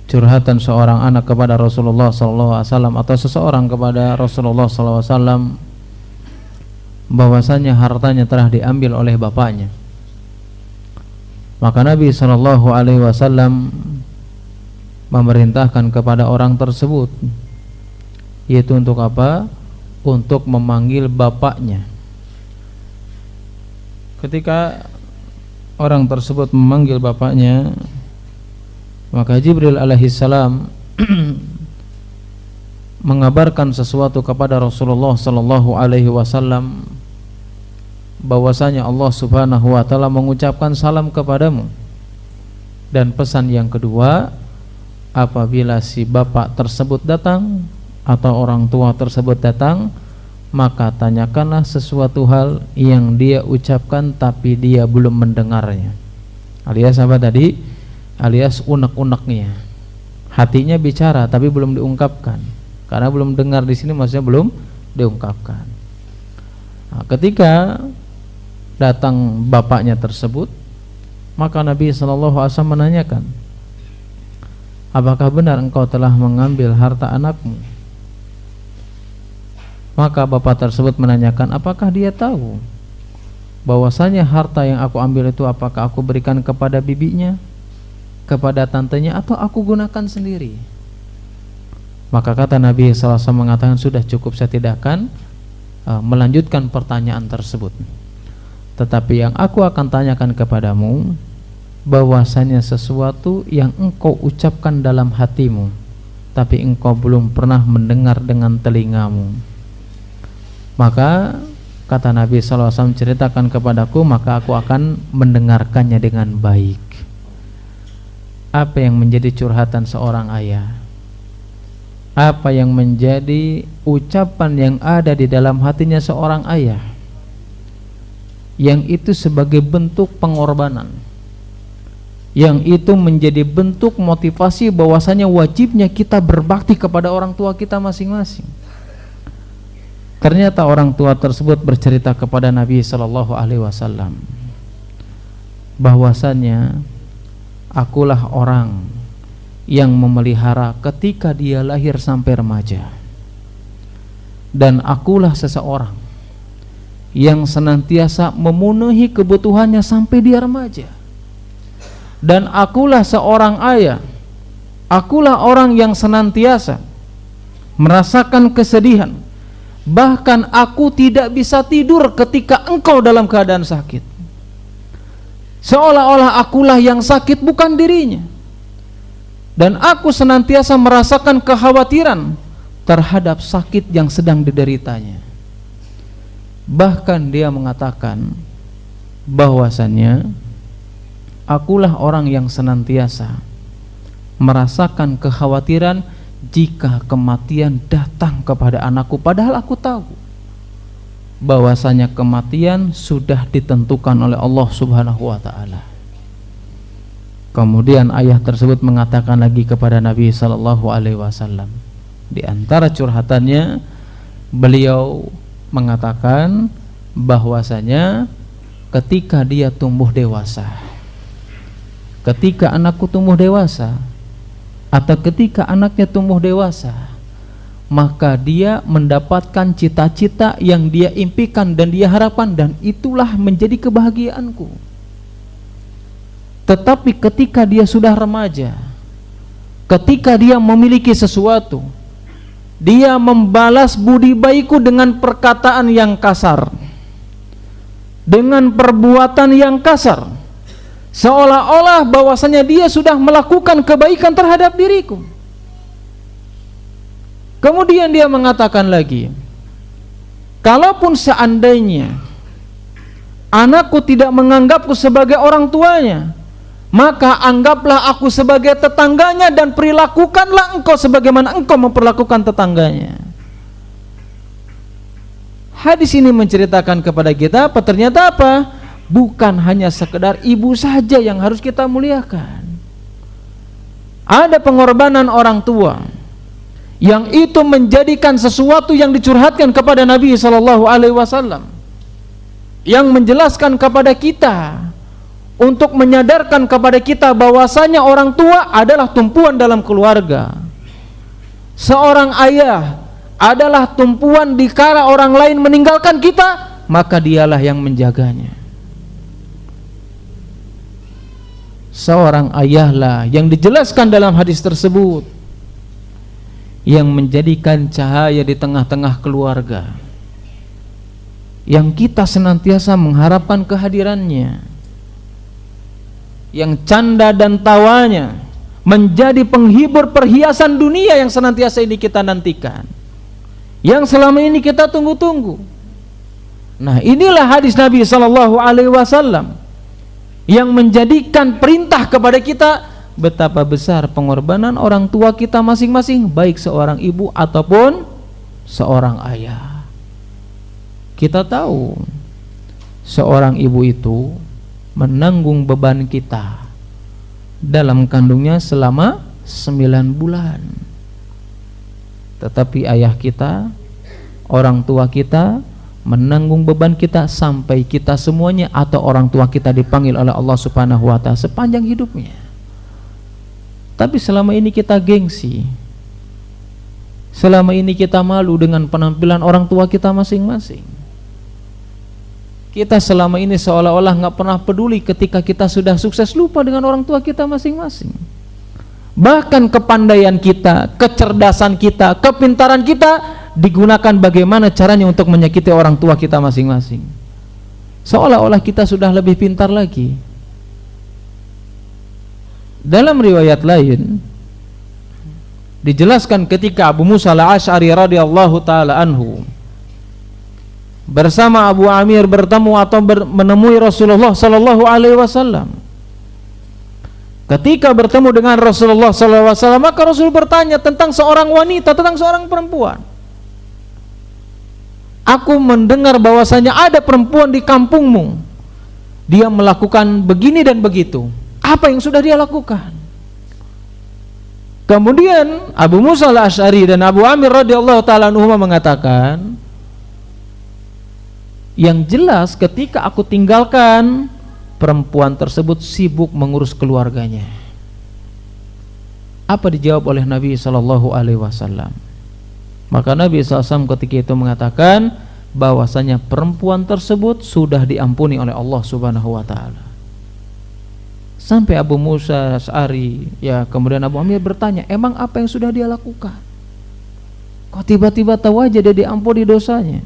curhatan seorang anak kepada Rasulullah sallallahu alaihi wasallam atau seseorang kepada Rasulullah sallallahu alaihi wasallam bahwasanya hartanya telah diambil oleh bapaknya. Maka Nabi sallallahu alaihi wasallam memerintahkan kepada orang tersebut, yaitu untuk apa? Untuk memanggil bapaknya. Ketika orang tersebut memanggil bapaknya, maka Jibril alaihissalam mengabarkan sesuatu kepada Rasulullah sallallahu alaihi wasallam bahwasanya Allah Subhanahu wa taala mengucapkan salam kepadamu. Dan pesan yang kedua, apabila si bapak tersebut datang atau orang tua tersebut datang, maka tanyakanlah sesuatu hal yang dia ucapkan tapi dia belum mendengarnya. Alias apa tadi? Alias unek-uneknya. Hatinya bicara tapi belum diungkapkan. Karena belum dengar di sini maksudnya belum diungkapkan. Nah, ketika datang bapaknya tersebut, maka Nabi sallallahu alaihi wasallam menanyakan, apakah benar engkau telah mengambil harta anakmu? Maka bapak tersebut menanyakan, apakah dia tahu bahwasanya harta yang aku ambil itu apakah aku berikan kepada bibinya, kepada tantenya, atau aku gunakan sendiri? Maka kata Nabi sallallahu alaihi wasallam mengatakan, sudah cukup, saya tidak akan melanjutkan pertanyaan tersebut. Tetapi yang aku akan tanyakan kepadamu, bahwasanya sesuatu yang engkau ucapkan dalam hatimu tapi engkau belum pernah mendengar dengan telingamu. Maka kata Nabi sallallahu alaihi wasallam, ceritakan kepadaku, maka aku akan mendengarkannya dengan baik. Apa yang menjadi curhatan seorang ayah? Apa yang menjadi ucapan yang ada di dalam hatinya seorang ayah? Yang itu sebagai bentuk pengorbanan, yang itu menjadi bentuk motivasi bahwasanya wajibnya kita berbakti kepada orang tua kita masing-masing. Ternyata orang tua tersebut bercerita kepada Nabi sallallahu alaihi wasallam bahwasanya akulah orang yang memelihara ketika dia lahir sampai remaja, dan akulah seseorang yang senantiasa memenuhi kebutuhannya sampai dia remaja. Dan akulah seorang ayah, akulah orang yang senantiasa merasakan kesedihan. Bahkan aku tidak bisa tidur ketika engkau dalam keadaan sakit. Seolah-olah akulah yang sakit, bukan dirinya. Dan aku senantiasa merasakan kekhawatiran terhadap sakit yang sedang dideritanya. Bahkan dia mengatakan bahwasannya akulah orang yang senantiasa merasakan kekhawatiran jika kematian datang kepada anakku, padahal aku tahu bahwasanya kematian sudah ditentukan oleh Allah Subhanahu wa taala. Kemudian ayah tersebut mengatakan lagi kepada Nabi sallallahu alaihi wasallam, di antara curhatannya beliau mengatakan bahwasanya ketika dia tumbuh dewasa, ketika anakku tumbuh dewasa atau ketika anaknya tumbuh dewasa, maka dia mendapatkan cita-cita yang dia impikan dan dia harapkan, dan itulah menjadi kebahagiaanku. Tetapi ketika dia sudah remaja, ketika dia memiliki sesuatu, dia membalas budi baikku dengan perkataan yang kasar, dengan perbuatan yang kasar, seolah-olah bahwasanya dia sudah melakukan kebaikan terhadap diriku. Kemudian dia mengatakan lagi, kalaupun seandainya anakku tidak menganggapku sebagai orang tuanya, maka anggaplah aku sebagai tetangganya dan perilakukanlah engkau sebagaimana engkau memperlakukan tetangganya. Hadis ini menceritakan kepada kita apa? Ternyata apa? bukan hanya sekedar ibu saja yang harus kita muliakan. Ada pengorbanan orang tua yang itu menjadikan sesuatu yang dicurhatkan kepada Nabi SAW, yang menjelaskan kepada kita untuk menyadarkan kepada kita bahwasanya orang tua adalah tumpuan dalam keluarga. Seorang ayah adalah tumpuan dikala orang lain meninggalkan kita, maka dialah yang menjaganya. Seorang ayahlah yang dijelaskan dalam hadis tersebut yang menjadikan cahaya di tengah-tengah keluarga, yang kita senantiasa mengharapkan kehadirannya, yang canda dan tawanya menjadi penghibur perhiasan dunia yang senantiasa ini kita nantikan, yang selama ini kita tunggu-tunggu. Nah, inilah hadis Nabi SAW yang menjadikan perintah kepada kita betapa besar pengorbanan orang tua kita masing-masing, baik seorang ibu ataupun seorang ayah. Kita tahu seorang ibu itu menanggung beban kita dalam kandungnya selama 9 bulan. Tetapi ayah kita, orang tua kita menanggung beban kita sampai kita semuanya atau orang tua kita dipanggil oleh Allah Subhanahu wa Ta'ala sepanjang hidupnya. Tapi selama ini kita gengsi, selama ini kita malu dengan penampilan orang tua kita masing-masing. Kita selama ini seolah-olah nggak pernah peduli ketika kita sudah sukses, lupa dengan orang tua kita masing-masing. Bahkan kepandaian kita, kecerdasan kita, kepintaran kita digunakan bagaimana caranya untuk menyakiti orang tua kita masing-masing. Seolah-olah kita sudah lebih pintar lagi. Dalam riwayat lain dijelaskan ketika Abu Musa al-Asy'ari radhiyallahu taala anhu bersama Abu Amir bertemu atau menemui Rasulullah sallallahu alaihi wasallam. Ketika bertemu dengan Rasulullah sallallahu alaihi wasallam, maka Rasul bertanya tentang seorang wanita, tentang seorang perempuan. Aku mendengar bahwasanya ada perempuan di kampungmu, dia melakukan begini dan begitu. Apa yang sudah dia lakukan? Kemudian Abu Musa al-Asy'ari dan Abu Amir radhiyallahu taala anhuma mengatakan, yang jelas ketika aku tinggalkan, perempuan tersebut sibuk mengurus keluarganya. Apa dijawab oleh Nabi SAW? Maka Nabi SAW ketika itu mengatakan bahwasanya perempuan tersebut sudah diampuni oleh Allah Subhanahu wa Ta'ala. Sampai Abu Musa Asy'ari, ya, kemudian Abu Amir bertanya, emang apa yang sudah dia lakukan? Kok tiba-tiba tahu aja dia diampuni dosanya?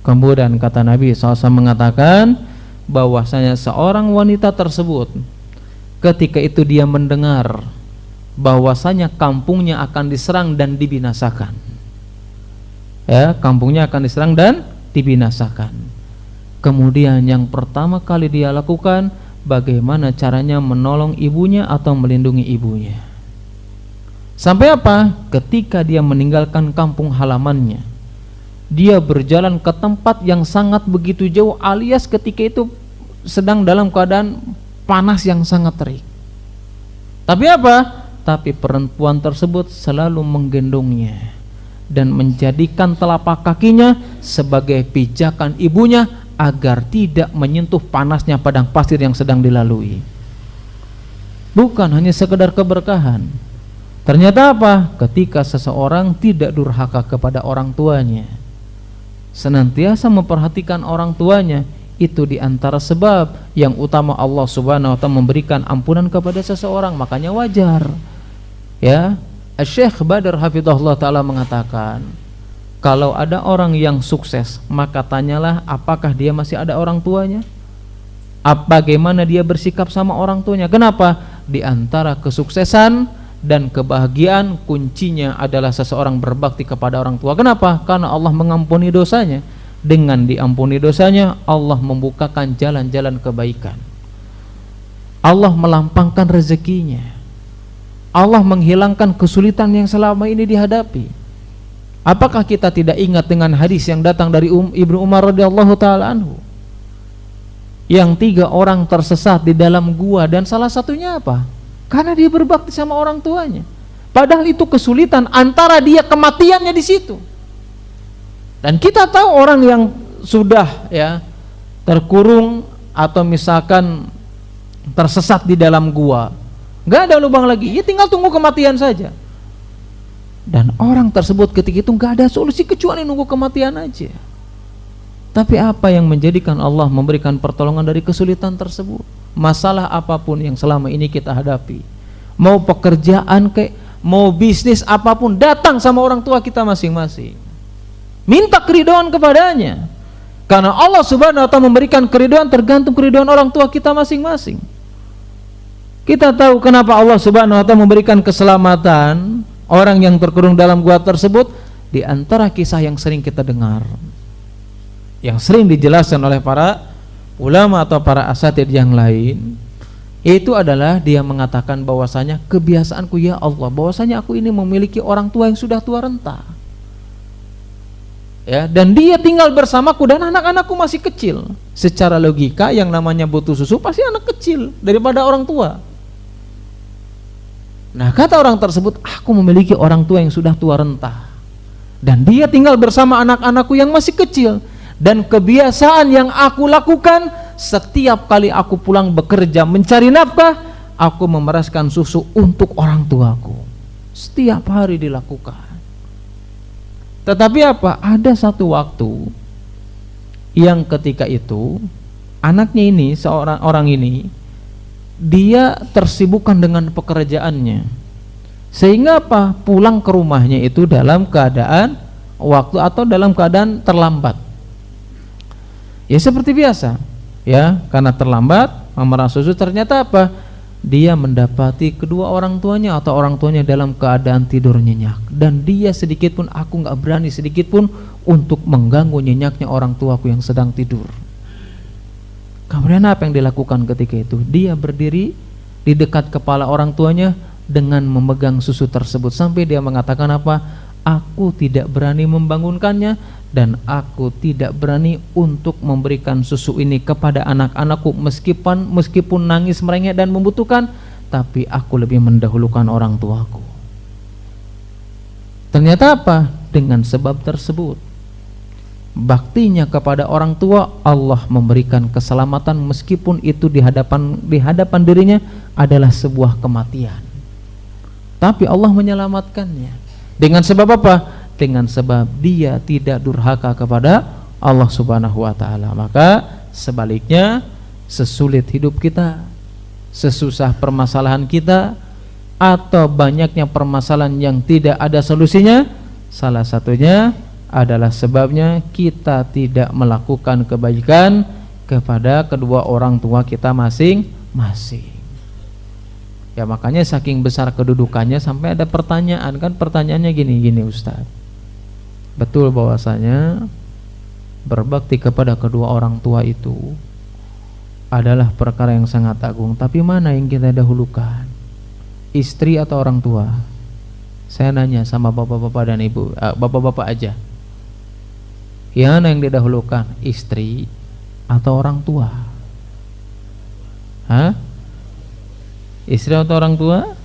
Kemudian kata Nabi SAW mengatakan bahwasanya seorang wanita tersebut ketika itu dia mendengar bahwasanya kampungnya akan diserang dan dibinasakan, ya, kampungnya akan diserang dan dibinasakan. Kemudian yang pertama kali dia lakukan, bagaimana caranya menolong ibunya atau melindungi ibunya. Sampai apa? Ketika dia meninggalkan kampung halamannya, dia berjalan ke tempat yang sangat begitu jauh, alias ketika itu sedang dalam keadaan panas yang sangat terik. Tapi apa? Tapi perempuan tersebut selalu menggendongnya dan menjadikan telapak kakinya sebagai pijakan ibunya agar tidak menyentuh panasnya padang pasir yang sedang dilalui. Bukan hanya sekedar keberkahan. Ternyata apa? Ketika seseorang tidak durhaka kepada orang tuanya, senantiasa memperhatikan orang tuanya, itu diantara sebab yang utama Allah Subhanahu wa Ta'ala memberikan ampunan kepada seseorang. Makanya wajar, ya, Syekh Badr hafizahullah ta'ala mengatakan, kalau ada orang yang sukses, maka tanyalah apakah dia masih ada orang tuanya, bagaimana dia bersikap sama orang tuanya. Kenapa? Di antara kesuksesan dan kebahagiaan kuncinya adalah seseorang berbakti kepada orang tua. Kenapa? Karena Allah mengampuni dosanya. Dengan diampuni dosanya, Allah membukakan jalan-jalan kebaikan, Allah melampangkan rezekinya, Allah menghilangkan kesulitan yang selama ini dihadapi. Apakah kita tidak ingat dengan hadis yang datang dari Ibnu Umar radhiyallahu taala anhu, yang 3 orang tersesat di dalam gua, dan salah satunya apa? Karena dia berbakti sama orang tuanya. Padahal itu kesulitan antara dia kematiannya di situ. Dan kita tahu orang yang sudah ya terkurung atau misalkan tersesat di dalam gua, nggak ada lubang lagi, ya tinggal tunggu kematian saja. Dan orang tersebut ketika itu nggak ada solusi kecuali nunggu kematian aja. Tapi apa yang menjadikan Allah memberikan pertolongan dari kesulitan tersebut? Masalah apapun yang selama ini kita hadapi, mau pekerjaan kayak mau bisnis apapun, datang sama orang tua kita masing-masing, minta keridhaan kepadanya. Karena Allah Subhanahu wa ta'ala memberikan keridhaan tergantung keridhaan orang tua kita masing-masing. Kita tahu kenapa Allah Subhanahu wa ta'ala memberikan keselamatan orang yang terkurung dalam gua tersebut. Di antara kisah yang sering kita dengar, yang sering dijelaskan oleh para ulama atau para asatidz yang lain, itu adalah dia mengatakan bahwasanya kebiasaanku ya Allah, bahwasanya aku ini memiliki orang tua yang sudah tua renta, ya, dan dia tinggal bersamaku dan anak-anakku masih kecil. Secara logika yang namanya butuh susu pasti anak kecil daripada orang tua. Nah, kata orang tersebut, aku memiliki orang tua yang sudah tua renta dan dia tinggal bersama anak-anakku yang masih kecil. Dan kebiasaan yang aku lakukan setiap kali aku pulang bekerja mencari nafkah, aku memeraskan susu untuk orang tuaku. Setiap hari dilakukan. Tetapi apa? Ada satu waktu yang ketika itu anaknya ini, seorang orang ini, dia tersibukkan dengan pekerjaannya, sehingga apa? Pulang ke rumahnya itu dalam keadaan waktu atau dalam keadaan terlambat. Ya seperti biasa, ya, karena terlambat memerah susu, ternyata apa? Dia mendapati kedua orang tuanya atau orang tuanya dalam keadaan tidur nyenyak, dan dia sedikit pun, aku nggak berani sedikit pun untuk mengganggu nyenyaknya orang tuaku yang sedang tidur. Kemudian apa yang dilakukan ketika itu? Dia berdiri di dekat kepala orang tuanya dengan memegang susu tersebut sampai dia mengatakan apa? Aku tidak berani membangunkannya dan aku tidak berani untuk memberikan susu ini kepada anak-anakku meskipun nangis merengek dan membutuhkan, tapi aku lebih mendahulukan orang tuaku. Ternyata apa? Dengan sebab tersebut, baktinya kepada orang tua, Allah memberikan keselamatan meskipun itu di hadapan dirinya adalah sebuah kematian. Tapi Allah menyelamatkannya. Dengan sebab apa? Dengan sebab dia tidak durhaka kepada Allah Subhanahu wa ta'ala. Maka sebaliknya, sesulit hidup kita, sesusah permasalahan kita, atau banyaknya permasalahan yang tidak ada solusinya, salah satunya adalah sebabnya kita tidak melakukan kebaikan kepada kedua orang tua kita masing-masing. Ya makanya saking besar kedudukannya sampai ada pertanyaan, kan pertanyaannya gini Ustaz, betul bahwasanya berbakti kepada kedua orang tua itu adalah perkara yang sangat agung, tapi mana yang kita dahulukan, istri atau orang tua? Saya nanya sama bapak-bapak dan ibu, bapak-bapak aja, yang mana yang didahulukan, istri atau orang tua? Hah? Istri atau orang tua?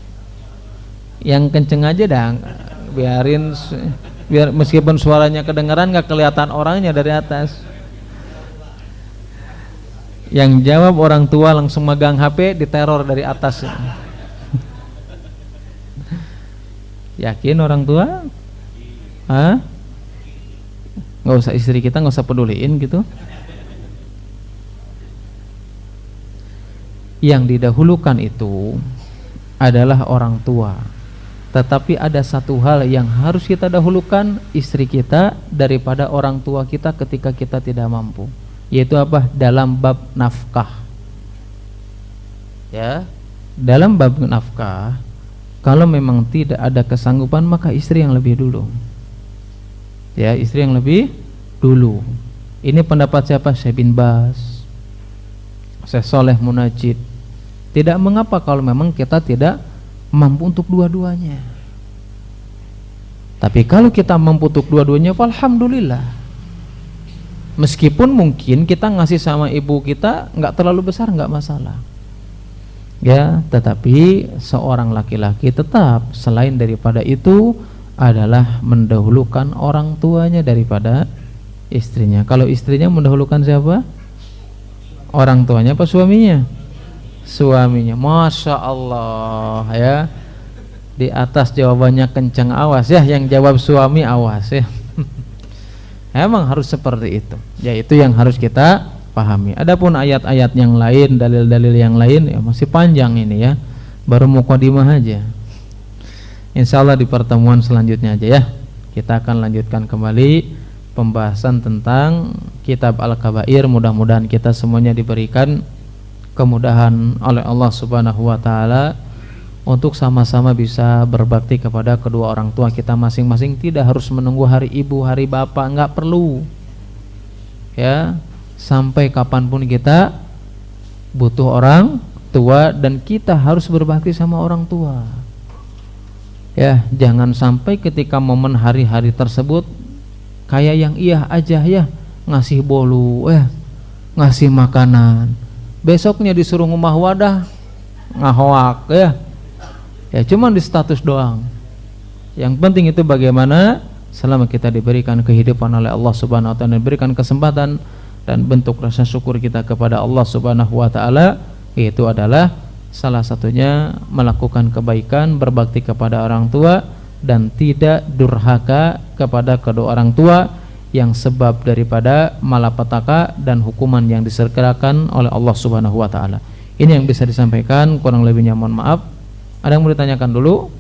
Yang kenceng aja dang, biar meskipun suaranya kedengaran gak kelihatan orangnya dari atas. Yang jawab orang tua langsung megang HP, diteror dari atas. Yakin orang tua? Hah? Gak usah istri kita, gak usah peduliin gitu. Yang didahulukan itu adalah orang tua. Tetapi ada satu hal yang harus kita dahulukan, istri kita daripada orang tua kita ketika kita tidak mampu, yaitu apa? Dalam bab nafkah. Ya, dalam bab nafkah, kalau memang tidak ada kesanggupan, maka istri yang lebih dulu. Ya, istri yang lebih dulu. Ini pendapat siapa? Syekh bin Baz, Syekh Saleh Munajjid. Tidak mengapa kalau memang kita tidak mampu untuk dua-duanya. Tapi kalau kita mampu untuk dua-duanya, alhamdulillah. Meskipun mungkin kita ngasih sama ibu kita nggak terlalu besar, nggak masalah. Ya, tetapi seorang laki-laki tetap selain daripada itu adalah mendahulukan orang tuanya daripada istrinya. Kalau istrinya mendahulukan siapa? Orang tuanya apa suaminya? Suaminya. Masya Allah ya. Di atas jawabannya kencang, awas ya. Yang jawab suami awas ya. Emang harus seperti itu. Ya itu yang harus kita pahami. Adapun ayat-ayat yang lain, dalil-dalil yang lain ya masih panjang ini ya. Baru mukadimah aja. Insya Allah di pertemuan selanjutnya aja ya. Kita akan lanjutkan kembali pembahasan tentang kitab Al-Kabair. Mudah-mudahan kita semuanya diberikan kemudahan oleh Allah Subhanahu wa taala untuk sama-sama bisa berbakti kepada kedua orang tua kita masing-masing. Tidak harus menunggu hari ibu, hari bapak, enggak perlu. Ya, sampai kapanpun kita butuh orang tua dan kita harus berbakti sama orang tua. Ya, jangan sampai ketika momen hari-hari tersebut kayak yang iya aja ya, ngasih bolu, ngasih makanan. Besoknya disuruh ngumah wadah, ngahoak ya. Ya cuman di status doang. Yang penting itu bagaimana selama kita diberikan kehidupan oleh Allah Subhanahu wa taala, diberikan kesempatan dan bentuk rasa syukur kita kepada Allah Subhanahu wa taala, itu adalah salah satunya melakukan kebaikan, berbakti kepada orang tua dan tidak durhaka kepada kedua orang tua yang sebab daripada malapetaka dan hukuman yang disegerakan oleh Allah Subhanahu wa taala. Ini yang bisa disampaikan, kurang lebihnya mohon maaf. Ada yang mau ditanyakan dulu?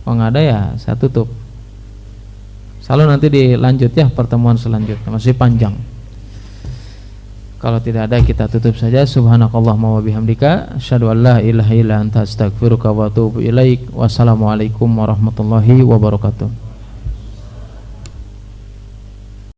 Oh nggak ada ya, saya tutup. Selalu nanti dilanjut ya pertemuan selanjutnya, masih panjang. Kalau tidak ada kita tutup saja. Subhanakallahumma wa bihamdika asyhadu an la ilaha illa anta astaghfiruka wa atubu ilaik. Wassalamualaikum warahmatullahi wabarakatuh.